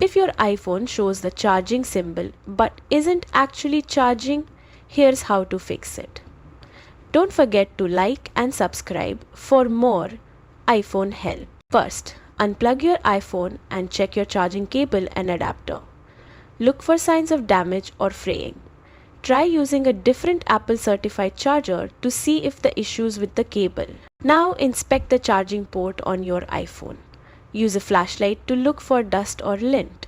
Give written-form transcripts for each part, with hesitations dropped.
If your iPhone shows the charging symbol but isn't actually charging, here's how to fix it. Don't forget to like and subscribe for more iPhone help. First, unplug your iPhone and check your charging cable and adapter. Look for signs of damage or fraying. Try using a different Apple certified charger to see if the issues with the cable. Now inspect the charging port on your iPhone. Use a flashlight to look for dust or lint.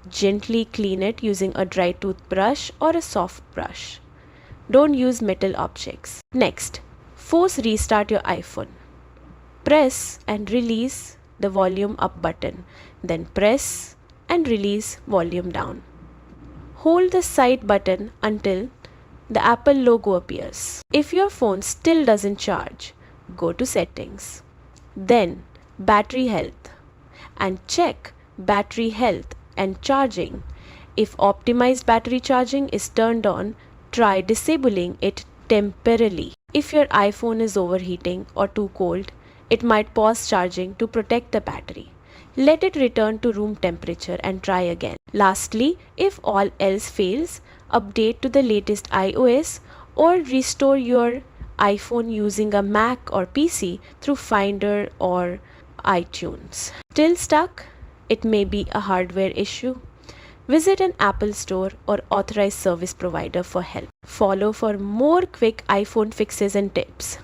Gently clean it using a dry toothbrush or a soft brush. Don't use metal objects. Next, force restart your iPhone. Press and release the volume up button, then press and release volume down. Hold the side button until the Apple logo appears. If your phone still doesn't charge, go to settings. Then battery health and check battery health and charging. If optimized battery charging is turned on, try disabling it temporarily. If your iPhone is overheating or too cold, it might pause charging to protect the battery. Let it return to room temperature and try again. Lastly, if all else fails, update to the latest iOS or restore your iPhone using a Mac or PC through Finder or iTunes. Still stuck? It may be a hardware issue. Visit an Apple store or authorized service provider for help. Follow for more quick iPhone fixes and tips.